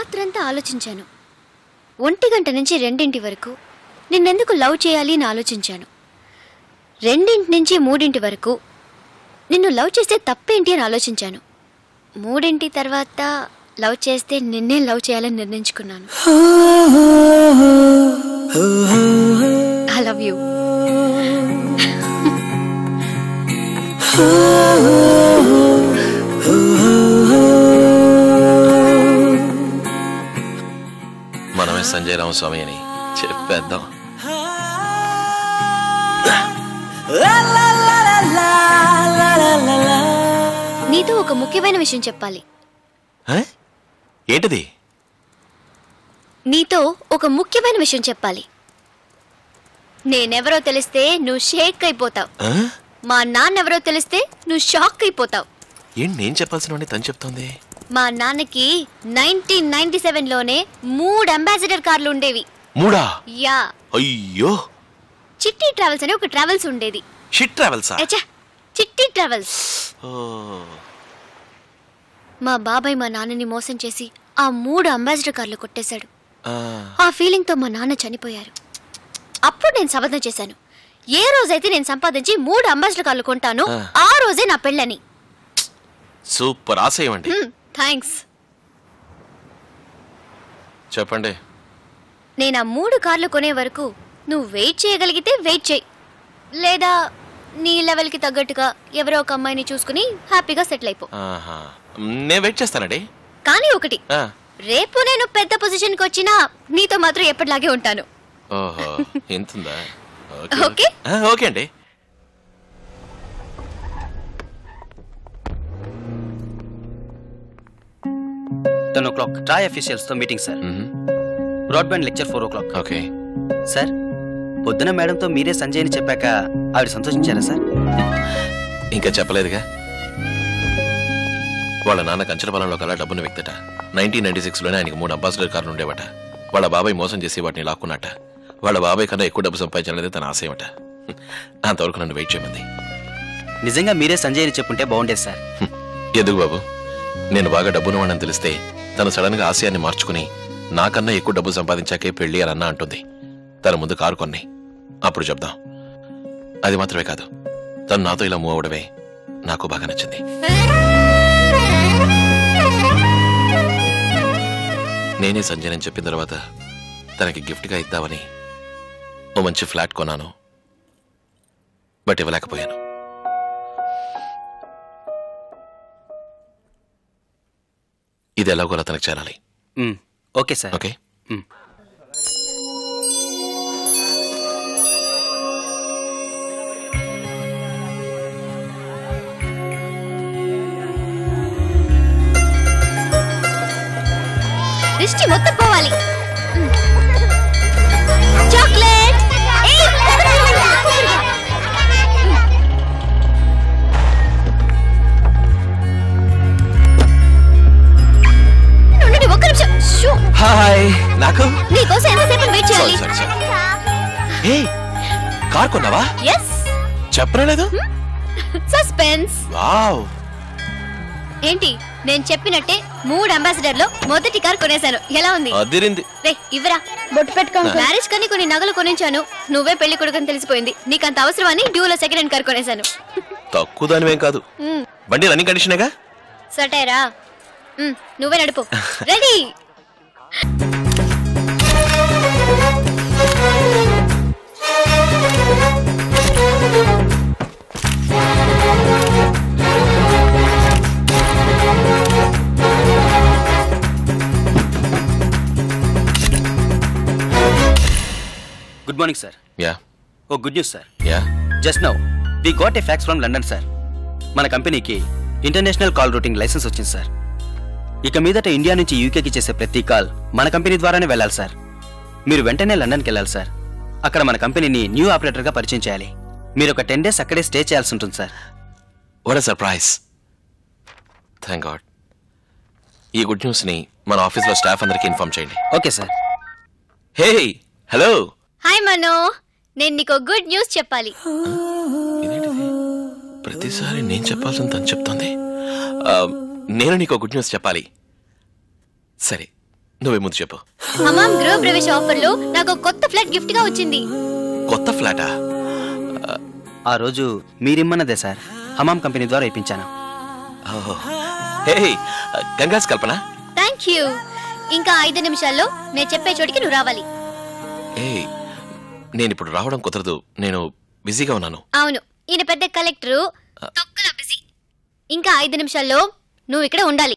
రాత్రంతా ఆలోచించాను. 1 గంట నుంచి 2 వరకు నిన్నెందుకు లవ్ చేయాలి అని ఆలోచించాను. 2 నుంచి 3 వరకు నిన్ను లవ్ చేస్తే తప్పేంటి అని ఆలోచించాను. 3 తర్వాత లవ్ చేస్తే నిన్నే లవ్ చేయాలని నిర్ణయించుకున్నాను. I love you. మనమే సంజయ్ రామస్వామి అని చెప్పేద్దాం. నీతో ఒక ముఖ్యమైన విషయం చెప్పాలి. ఏంటిది? నీతో ఒక ముఖ్యమైన విషయం చెప్పాలి. నేనెవరో తెలిస్తే నువ్వు షేక్ అయిపోతావు. మా నాన్నెవరో తెలిస్తే నువ్వు షాక్ అయిపోతావు. ఏంటి నేను చెప్పాల్సిన తను చెప్తోంది? మా నాన్నకి 1997లోనే 3 అంబాసిడర్ కార్లు ఉండేవి. 3? యా. అయ్యో. చిట్టి ట్రావెల్స్ అని ఒక ట్రావెల్స్ ఉండేది. షిట్ ట్రావెల్సా? చిట్టి ట్రావెల్స్. మా బాబాయ్ మా నాన్నని మోసం చేసి ఆ 3 అంబాసిడర్ కార్లు కొట్టేశాడు. ఆ ఫీలింగ్ తో మా నాన్న చనిపోయారు. అప్పుడు నేను శపథం చేశాను, ఏ రోజైతే నేను సంపాదించి 3 అంబాసిడర్ కార్లు కొంటానో ఆ రోజే నా పెళ్ళని. సూపర్ ఆశయం అండి. థ్యాంక్స్. చెప్పండి. నేను ఆ 3 కార్లు కొనే వరకు నువ్వు వెయిట్ చేయగలిగితే వెయిట్ చేయి, లేదా నీ లెవెల్కి తగ్గట్టుగా ఎవరో ఒక అమ్మాయిని చూసుకుని హ్యాపీగా సెటిల్ అయిపో. నేను వెయిట్ చేస్తానండి. కానీ ఒకటి, రేపు నేను పెద్ద పొజిషన్కి వచ్చినా నీతో మాత్రం ఎప్పటిలాగే ఉంటాను. ఓహో, ఎంతుందా? ఓకే ఓకే అండి. Ten o'clock. Try officials తో meeting sir. Broadband lecture 4 o'clock. Okay sir, పొద్దున మేడంతో మీరే సంజయ్ అని చెప్పాక ఆవిడ సంతోషించారా సార్? ఇంకా చెప్పలేదుగా. వాళ్ళ నాన్న కంచరపాలెంలో కల్లా డబ్బును వ్యక్తట. 1996లోనే ఆయనకి 3 అంబాసిడర్ కార్లు ఉండేవట. వాళ్ళ బాబాయ్ మోసం చేసి వాటిని లాక్కున్నట్ట. వాళ్ళ బాబాయ్ కన్నా ఎక్కువ డబ్బు సంపాదించాలనేది తన ఆశయమట. అంతవరకు నన్ను వెయిట్ చేయమంది. నిజంగా మీరే సంజయ్ అని చెప్పుంటే బాగుండేది సార్. ఎందుకు బాబు, నేను బాగా డబ్బున్నవాడని తెలిస్తే తను సడన్ గా ఆశయాన్ని మార్చుకుని నాకన్నా ఎక్కువ డబ్బు సంపాదించాకే పెళ్లి అని అన్నా అంటుంది. తన ముందు కారు కొన్ని అప్పుడు చెప్దాం. అది మాత్రమే కాదు, తను నాతో ఇలా మూవ్ అవడమే నాకు బాగా నచ్చింది. నేనే సంజయ్ అని చెప్పిన తర్వాత తనకి గిఫ్ట్గా ఇద్దామని ఓ మంచి ఫ్లాట్ కొన్నాను. బట్ ఇవ్వలేకపోయాను. ఇది ఎలాగోలా తనకు చేరాలి. Okay sir. ఓకే. దృష్టి మొత్తం పోవాలి. చాక్లెట్. ఒక్క నిమిషం. హాయ్. నాకు నీకోసం ఎంతసేపు వెయిట్ చేయాలి? కార్ కొన్నావా? ఎస్. చెప్పలేదు. సస్పెన్స్. వావ్. ఏంటి, నేను చెప్పినట్టే 3 అంబాసిడర్లో మొదటి కార్ కొనేశాను. ఎలా ఉంది? అదిరింది. రే ఇవ్వరా. బొట్టు పెట్టుకో. మ్యారేజ్ కని కొన్ని నగలు కొనించాను. నువ్వే పెళ్లి కొడుకని తెలిసిపోయింది. నీకంత అవసరమని డ్యూలో సెకండ్ హ్యాండ్ కార్ కొనేశాను. తక్కువ దానివేం కాదు. బండి రన్నింగ్ కండిషనేగా. సటేరా. నువ్వే నడుపు. Ready. Good morning sir. Yeah. Oh good news sir. Yeah. Just now we got a fax from London sir. మన కంపెనీకి ఇంటర్నేషనల్ కాల్ రూటింగ్ లైసెన్స్ వచ్చింది సార్. ఇక మీదట ఇండియా నుంచి యూకేకి చేసే ప్రతి కాల్ మన కంపెనీ ద్వారానే వెళ్ళాలి సార్. మీరు వెంటనే లండన్కి వెళ్ళాలి సార్. అక్కడ మన కంపెనీని న్యూ ఆపరేటర్గా పరిచయం చేయాలి. మీరు ఒక 10 days అక్కడే స్టే చేయాల్సి ఉంటుంది sir. What a surprise. Thank God. ఈ గుడ్ న్యూస్ని మన ఆఫీస్లో స్టాఫ్ అందరికీ ఇన్ఫార్మ్ చేయండి. Okay sir. Hey hello. Hi Mano, నేను నీకు గుడ్ న్యూస్ చెప్పాలి. ప్రతిసారి నేను చెప్పాల్సిన తను చెప్తోంది. నేను నీకు గుడ్ న్యూస్ చెప్పాలి. సరే, నువ్వే ముందు చెప్పు. హమాం గృహ ప్రవేశ ఆఫర్ లో నాకు కొత్త ఫ్లాట్ గిఫ్ట్ గా వచ్చింది. కొత్త ఫ్లాటా? ఆ రోజు మీరిమ్మన్నదే సార్, హమాం కంపెనీ ద్వారా ఇప్పించాను. Hey congrats Kalpana. Thank you. ఇంకా 5 నిమిషాల్లో నేను చెప్పే చోటికి నువ్వు రావాలి. నేను ఇప్పుడు రావడం కుదరదు, నేను బిజీగా ఉన్నాను. అవును, ఈయన పెద్ద కలెక్టరు, తొక్కల బిజీ. ఇంకా 5 నిమిషాల్లో నువ్వు ఇక్కడ ఉండాలి.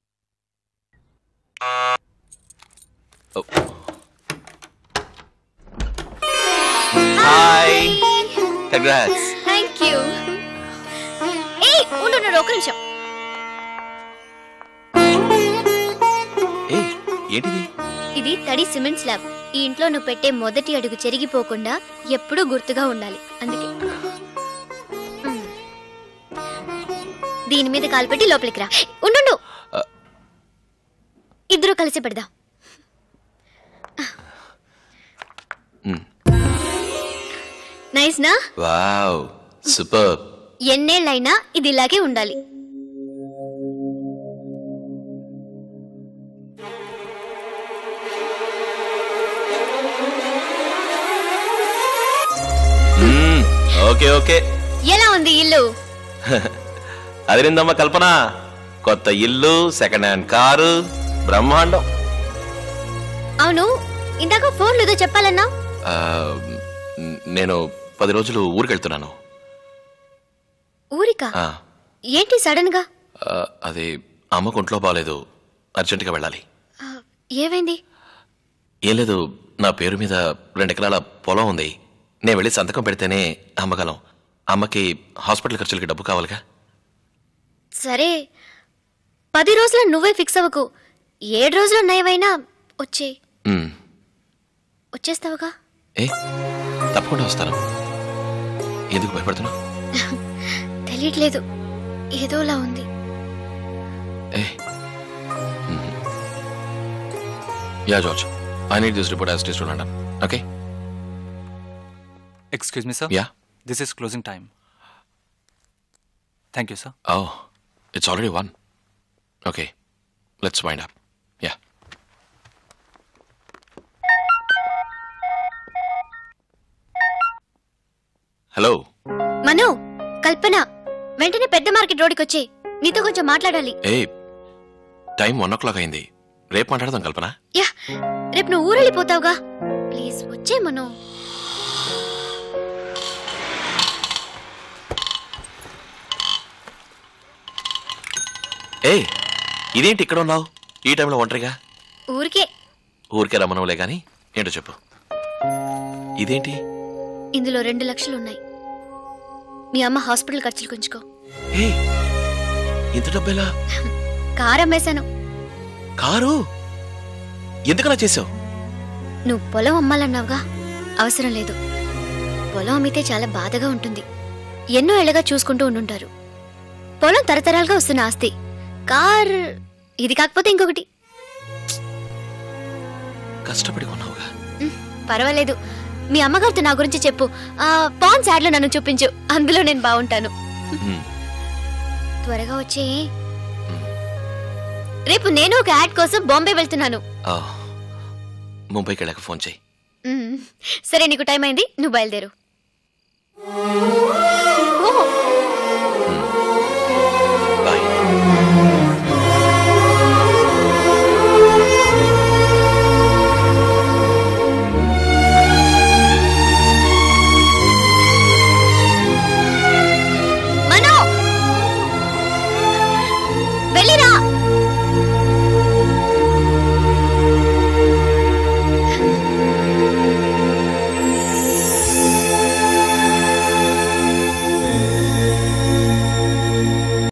Hi, congrats. Thank you. ఉండు ఒక నిమిషం. ఏంటిది? ఇది తడి సిమెంట్ స్లాబ్. ఈ ఇంట్లో నువ్వు పెట్టే మొదటి అడుగు చెరిగిపోకుండా ఎప్పుడూ గుర్తుగా ఉండాలి, అందుకే. దీని మీద కాలు పెట్టి లోపలికి రా. ఉండు, ఇద్దరు కలిసి పెడదాం. నైస్ నా? Wow, super. ఎన్నేళ్ళైనా ఇది ఇలాగే ఉండాలి. Okay okay. ఎలా ఉంది ఇల్లు? అదిరిందమ్మా కల్పన. కొత్త ఇల్లు, సెకండ్ హ్యాండ్ కారు, బ్రహ్మాండం. అవును, ఇందాక ఫోన్లో ఏదో చెప్పాలన్నా? నేను 10 రోజులు ఊరికెళ్తున్నాను. ఊరికా? ఏంటి సడన్ గా? అది అమ్మకు ఒంట్లో బాగాలేదు, అర్జెంటుగా వెళ్ళాలి. ఏమైంది? ఏం లేదు, నా పేరు మీద 2 ఎకరాల పొలం ఉంది. నేను వెళ్ళి సంతకం పెడితేనే అమ్మగలం. అమ్మకి హాస్పిటల్ ఖర్చులకి డబ్బు కావాలిగా. సరే, 10 రోజులు నువ్వే ఫిక్స్ అవ్వకు. 7 రోజులు నయమైనా వచ్చేస్తావుగా? తప్పకుండా వస్తాను. ఎందుకు భయపడుతున్నావు? తెలియట్లేదు, ఏదోలా ఉంది. Yeah George, I need this report as it is to London. Okay? Excuse me, sir. Yeah. This is closing time. Thank you, sir. Oh, it's already 1. Okay, let's wind up. Yeah. Hello Manu, Kalpana, వెంటనే పెద్ద market రోడ్డుకి వచ్చి నీతో కొంచెం మాట్లాడాలి. Time 1 o'clock అయింది. రేపు మాట్లాడదాం కల్పన. యా, రేపు నువ్వు ఊరు వెళ్ళిపోతావుగా. ప్లీజ్ వచ్చే మను. ఇదేంటి ఇక్కడ ఉన్నావు ఈ టైంలో ఒంటరిగా? ఊరికే రమ్మనవులే గాని ఏంటో చెప్పు. ఇదేంటి? ఇందులో 2 లక్షలు ఉన్నాయి. మీ అమ్మ హాస్పిటల్ ఖర్చులు కొంచుకో. ఇంత డబ్బేలా? కారు అమ్మేశాను. కారు? ఎందుకలా చేసావు? నువ్వు పొలం అమ్మాలన్నావుగా, అవసరం లేదు. పొలం అమ్మితే చాలా బాధగా ఉంటుంది. ఎన్నో ఏళ్ళగా చూసుకుంటూ ఉండుంటారు. పొలం తరతరాలుగా వస్తున్న ఆస్తి. కార్ ఇది కాకపోతే ఇంకొకటి. కష్టపడి కొన్నావుగా. పర్వాలేదు. మీ అమ్మగారితో నా గురించి చెప్పు. పాన్స్ యాడ్ లో నన్ను చూపించు, అందులో నేను బాగుంటాను. త్వరగా వచ్చే. రేపు నేను ఒక యాడ్ కోసం బాంబే వెళ్తున్నాను. ముంబైకి వెళ్ళాక ఫోన్ చేయి. సరే, నీకు టైం అయింది, నువ్వు బయలుదేరు.